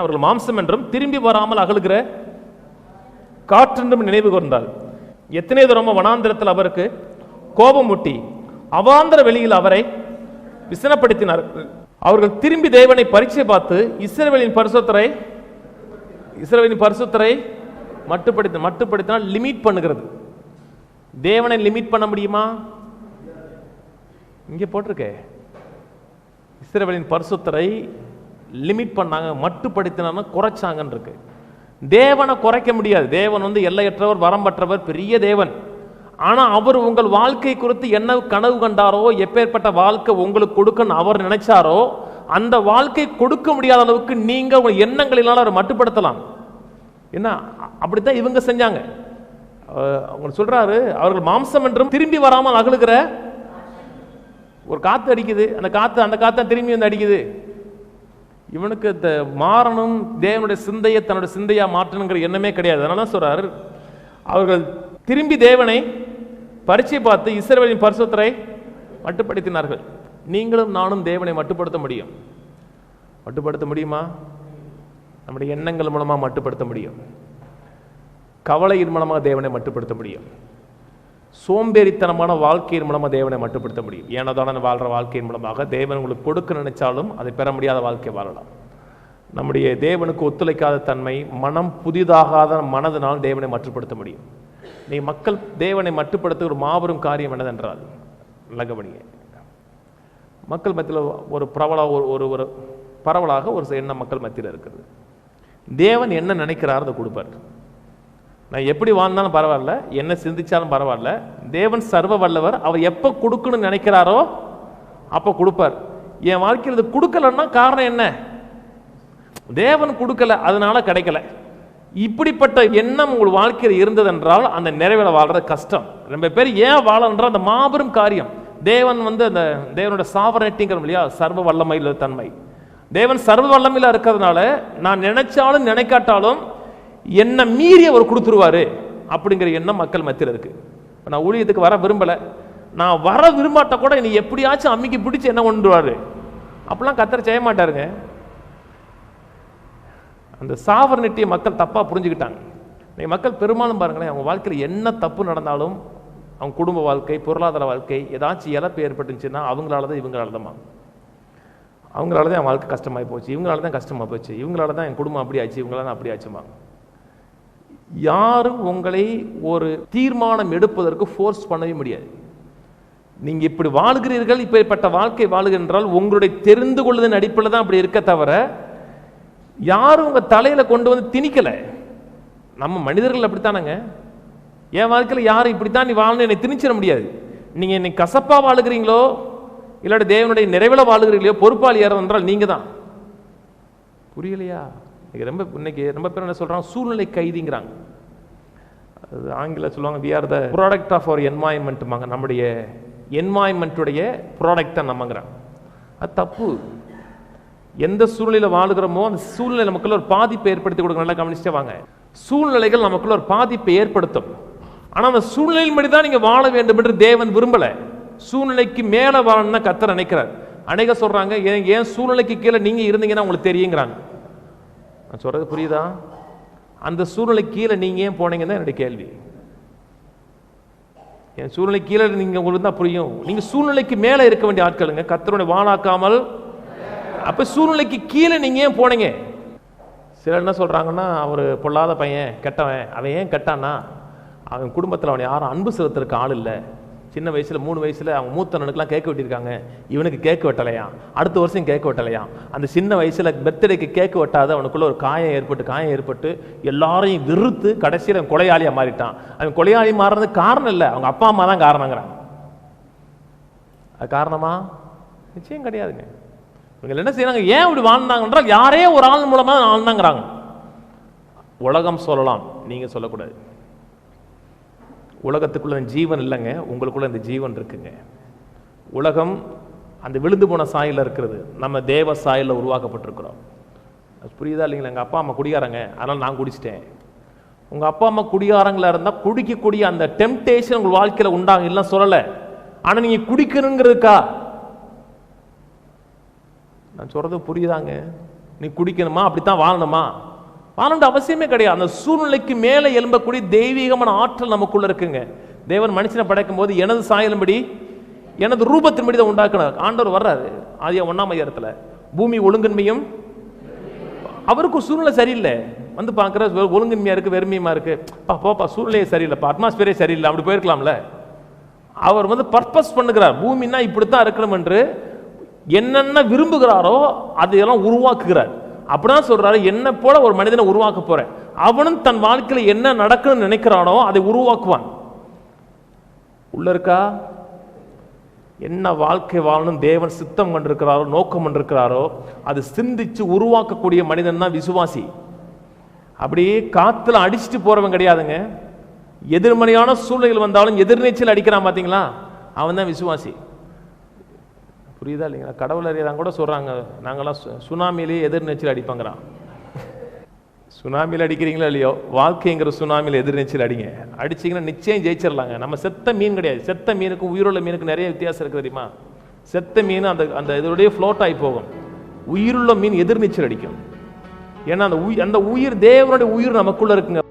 அவர்கள் மாம்சம் என்றும் திரும்பி வராமல் அகலுகிற காற்றென்றும் நினைவு கூர்ந்தாள். எத்தனை தூரமோ வனாந்திரத்தில் அவருக்கு கோபம் ஊட்டி அவாந்தர வெளியில் அவரை விசனப்படுத்தினார்கள். அவர்கள் திரும்பி தேவனை பரீட்சை பார்த்து இஸ்ரவேலின் பரிசுத்தரை மட்டுப்படுத்தினால் லிமிட் பண்ணுகிறது. தேவனை லிமிட் பண்ண முடியுமா? இங்க போட்டிருக்கே, இஸ்ரவேலின் பரிசுத்தரை லிமிட் பண்ணாங்க, மட்டுப்படுத்தினா குறைச்சாங்கன்னு இருக்கு. தேவனை குறைக்க முடியாது. தேவன் எல்லையற்றவர், வரம்பற்றவர், பெரிய தேவன். ஆனா அவர் உங்கள் வாழ்க்கை குறித்து என்ன கனவு கண்டாரோ, எப்பேற்பட்ட வாழ்க்கை உங்களுக்கு கொடுக்கணும் அவர் நினைச்சாரோ, அந்த வாழ்க்கை கொடுக்க முடியாத அளவுக்கு நீங்க உங்கள் எண்ணங்களினால அவரை மட்டுப்படுத்தலாம். என்ன அப்படித்தான் இவங்க செஞ்சாங்க. அவங்க சொல்றாரு, அவர்கள் மாம்சம் என்றும் திரும்பி வராமல் அகலுகிற ஒரு காத்து அடிக்குது. அந்த காத்து திரும்பி வந்து அடிக்குது. இவனுக்கு மாறணும், தேவனுடைய சிந்தையை தன்னுடைய சிந்தையா மாற்றணுங்கிற எண்ணமே கிடையாது. அதனால சொல்றாரு, அவர்கள் திரும்பி தேவனை பரீட்சை பார்த்து இஸ்ரவேலின் பரிசுத்தரை மட்டுப்படுத்தினார்கள். நீங்களும் நானும் தேவனை மட்டுப்படுத்த முடியும். மட்டுப்படுத்த முடியுமா? நம்முடைய எண்ணங்கள் மூலமா மட்டுப்படுத்த முடியும். கவலையின் மூலமாக தேவனை மட்டுப்படுத்த முடியும். சோம்பேறித்தனமான வாழ்க்கையின் மூலமாக தேவனை மட்டுப்படுத்த முடியும். ஏனோதான வாழ்ற வாழ்க்கையின் மூலமாக தேவன் உங்களுக்கு கொடுக்க நினைச்சாலும் அதை பெற முடியாத வாழ்க்கை வாழலாம். நம்முடைய தேவனுக்கு ஒத்துழைக்காத தன்மை, மனம் புதிதாகாத மனதினால் தேவனை மட்டுப்படுத்த முடியும். நீ மக்கள் தேவனை மட்டுப்படுத்த ஒரு மாபெரும் காரியம் என்னதென்றால், கவனிங்க, மக்கள் மத்தியில் ஒரு பரவலாக ஒரு எண்ணம் மக்கள் மத்தியில் இருக்குது. தேவன் என்ன நினைக்கிறார் அதை கொடுப்பார். நான் எப்படி வாழ்ந்தாலும் பரவாயில்ல, என்ன சிந்திச்சாலும் பரவாயில்ல, தேவன் சர்வ வல்லவர். அவர் எப்போ கொடுக்கணும்னு நினைக்கிறாரோ அப்போ கொடுப்பார். என் வாழ்க்கையில் இது கொடுக்கலன்னா காரணம் என்ன? தேவன் கொடுக்கல, அதனால கிடைக்கல. இப்படிப்பட்ட எண்ணம் உங்கள் வாழ்க்கையில் இருந்ததென்றால் அந்த நிறைவேற வாழ்றது கஷ்டம். ரொம்ப பேர் ஏன் வாழன்றால் அந்த மாபெரும் காரியம். தேவன் அந்த தேவனுடைய சாவரட்டிங்கிற இல்லையா, சர்வ வல்லமையில் தன்மை. தேவன் சர்வ வல்லமையில் இருக்கிறதுனால நான் நினைச்சாலும் நினைக்காட்டாலும் என்ன மீறி அவர் கொடுத்துருவாரு அப்படிங்கிற எண்ணம் மக்கள் மத்தியில் இருக்கு. நான் ஊழியத்துக்கு வர விரும்பல, நான் வர விரும்பாட்ட கூட நீ எப்படியாச்சும் அம்மிக்கு பிடிச்சி என்ன கொண்டுருவாரு அப்படிலாம் கர்த்தர் செய்ய மாட்டாருங்க. அந்த சாவர்னிட்டியை மக்கள் தப்பா புரிஞ்சுக்கிட்டாங்க. நீங்க மக்கள் பெரும்பாலும் பாருங்களேன், அவங்க வாழ்க்கையில் என்ன தப்பு நடந்தாலும், அவங்க குடும்ப வாழ்க்கை, பொருளாதார வாழ்க்கை, ஏதாச்சும் இழப்பு ஏற்பட்டுச்சுன்னா அவங்களால தான் இவங்களால தான் என் வாழ்க்கை கஷ்டமாகி போச்சு, இவங்களால தான் கஷ்டமாக போச்சு, இவங்களால தான் என் குடும்பம் அப்படி ஆச்சு, இவங்களால தான் அப்படி ஆச்சுமா. யாரும் உங்களை ஒரு தீர்மானம் எடுப்பதற்கு ஃபோர்ஸ் பண்ணவே முடியாது. நீங்க இப்படி வாழ்கிறீர்கள், இப்படிப்பட்ட வாழ்க்கை வாழ்கின்றால் உங்களுடைய தெரிந்து கொள்வதன் அடிப்படையில் தான் அப்படி இருக்க தவிர யாரும் உங்க தலையில கொண்டு வந்து திணிக்கல. நம்ம மனிதர்கள் அப்படித்தானங்க. என் வாழ்க்கையில் யாரும் இப்படித்தான் நீ வாழணும் என்னை திணிச்சிட முடியாது. நீங்க இன்னைக்கு கசப்பா வாழுகிறீங்களோ இல்லாட்டி தேவனுடைய நிறைவில் வாழுகிறீங்களோ பொறுப்பாளி யார் என்றால் நீங்க தான். புரியலையா? இன்னைக்கு ரொம்ப பேர் என்ன சொல்றாங்க, சூழ்நிலை கைதிங்கிறாங்க. அது ஆங்கில சொல்லுவாங்க, we are the product of our environment. நம்முடைய என்வாயன்மெண்ட்டுடைய ப்ராடக்டை நம்மங்கிறாங்க. அது தப்பு. எந்த சூழ்நிலையில் வாழுகிறோமோ அந்த சூழ்நிலை நமக்குள்ள ஒரு பாதிப்பை ஏற்படுத்தி கொடுக்க. நல்லா கவனிச்சுட்டே வாங்க. சூழ்நிலைகள் நமக்குள்ள ஒரு பாதிப்பை ஏற்படுத்தும். ஆனால் அந்த சூழ்நிலையின் படி தான் நீங்க வாழ வேண்டும் என்று தேவன் விரும்பல. சூழ்நிலைக்கு மேல வாழணும்னா கர்த்தர் நினைக்கிறார். அநேக சொல்றாங்க, ஏன் சூழ்நிலைக்கு கீழே நீங்க இருந்தீங்கன்னா உங்களுக்கு தெரியுங்கிறாங்க. நான் சொல்றது புரியுதா? அந்த சூழ்நிலை கீழே நீங்க ஏன் போனீங்கன்னு தான் என்னுடைய கேள்வி. என் சூழ்நிலை கீழே நீங்க உங்களுக்கு தான் புரியும். நீங்க சூழ்நிலைக்கு மேல இருக்க வேண்டிய ஆட்களுங்க, கர்த்தருடைய வாழாக்காமல். அப்ப சூழ்நிலைக்கு கீழே நீங்க ஏன் போனீங்க? சிலர் என்ன சொல்றாங்கன்னா, அவர் பொல்லாத பையன், கெட்டவன். அவன் ஏன் கெட்டான்னா, அவன் குடும்பத்தில் அவனை யாரும் அன்பு செலுத்துறதுக்கு ஆள் இல்லை. சின்ன வயசுல 3 வயசுல அவங்க மூத்தனனுக்குலாம் கேக் வெட்டியிருக்காங்க, இவனுக்கு கேக் வெட்டலையா, அடுத்த வருஷம் கேக் வெட்டலையா. அந்த சின்ன வயசுல பர்த்டேக்கு கேக் வெட்டாத அவனுக்குள்ள ஒரு காயம் ஏற்பட்டு எல்லாரையும் விருத்து கடைசியில் அவன் கொலையாளியா மாறிட்டான். அவன் கொலையாளி மாறுறதுக்கு காரணம் இல்லை, அவங்க அப்பா அம்மா தான் காரணங்கிறாங்க. அது காரணமா? நிச்சயம் கிடையாதுங்க. இவங்க என்ன செய்யறாங்க, ஏன் இப்படி வாழ்ந்தாங்கன்றால் யாரே ஒரு ஆள் மூலமா வாழ்ந்தாங்கிறாங்க. உலகம் சொல்லலாம், நீங்க சொல்லக்கூடாது. உலகத்துக்குள்ள ஜீவன் இல்லைங்க, உங்களுக்குள்ள இந்த ஜீவன் இருக்குங்க. உலகம் அந்த விழுந்து போன சாயலில் இருக்கிறது, நம்ம தேவ சாயலில் உருவாக்கப்பட்டிருக்கிறோம். புரியுதா இல்லைங்களா? எங்கள் அப்பா அம்மா குடியாரங்க, அதனால் நான் குடிச்சிட்டேன். உங்கள் அப்பா அம்மா குடியாரங்களா இருந்தால் குடிக்கக்கூடிய அந்த டெம்டேஷன் உங்கள் வாழ்க்கையில் உண்டாகும், இல்லை சொல்லலை. ஆனால் நீங்கள் குடிக்கணுங்கிறதுக்கா? நான் சொல்றது புரியுதாங்க? நீ குடிக்கணுமா, அப்படித்தான் வாழணுமா? வாழணுன்ற அவசியமே கிடையாது. அந்த சூழ்நிலைக்கு மேலே எழும்பக்கூடிய தெய்வீகமான ஆற்றல் நமக்குள்ள இருக்குங்க. தேவன் மனுஷனை படைக்கும் போது எனது சாயலும்படி எனது ரூபத்தின்படி தான் உண்டாக்குனார். ஆண்டவர் வர்றாரு ஆதியா 1ஆம் அதிகாரத்துல, பூமி ஒழுங்கின்மையும், அவருக்கு சூழ்நிலை சரியில்லை, வந்து பார்க்குற ஒழுங்கின்மையா இருக்கு, வெறுமையுமா இருக்கு, போப்பா சூழ்நிலையே சரியில்லைப்பா, அட்மாஸ்பியரே சரியில்லை, அப்படி போயிருக்கலாம்ல. அவர் வந்து பர்பஸ் பண்ணுகிறார், பூமின்னா இப்படித்தான் இருக்கணும் என்று என்னென்ன விரும்புகிறாரோ அதையெல்லாம் உருவாக்குகிறார். அப்படிதான் சொல்றாரு, என்ன போல ஒரு மனிதனை உருவாக்க போறேன். அவனும் தன் வாழ்க்கையில் என்ன நடக்கணும்னு நினைக்கிறானோ அதை உருவாக்குவான். உள்ள இருக்கா? என்ன வாழ்க்கை வாழணும் தேவன் சித்தம் கொண்டிருக்கிறாரோ, நோக்கம் கொண்டிருக்கிறாரோ அது சிந்திச்சு உருவாக்கக்கூடிய மனிதன் தான் விசுவாசி. அப்படியே காத்துல அடிச்சுட்டு போறவன் கிடையாதுங்க. எதிர்மறையான சூழ்நிலைகள் வந்தாலும் எதிர்நீச்சல் அடிக்கிறான் பாத்தீங்களா, அவன் தான் விசுவாசி. புரியுதா இல்லைங்களா? கடவுள் அறியாதான் கூட சொல்றாங்க, நாங்களாம் சுனாமியிலேயே எதிர்நீச்சல் அடிப்பாங்கிறான். சுனாமியில் அடிக்கிறீங்களா இல்லையோ, வாழ்க்கைங்கிற சுனாமியில் எதிர்நீச்சல் அடிங்க. அடிச்சிங்கன்னா நிச்சயம் ஜெயிச்சிடலாங்க. நம்ம செத்த மீன் கிடையாது. செத்த மீனுக்கும் உயிருள்ள மீனுக்கு நிறைய வித்தியாசம் இருக்குது தெரியுமா? செத்த மீன் அந்த அந்த இதோடய ஃப்ளோட் ஆகி போகும். உயிருள்ள மீன் எதிர்நீச்சல் அடிக்கும். ஏன்னா அந்த உயிர் தேவனுடைய உயிர் நமக்குள்ள இருக்குங்க.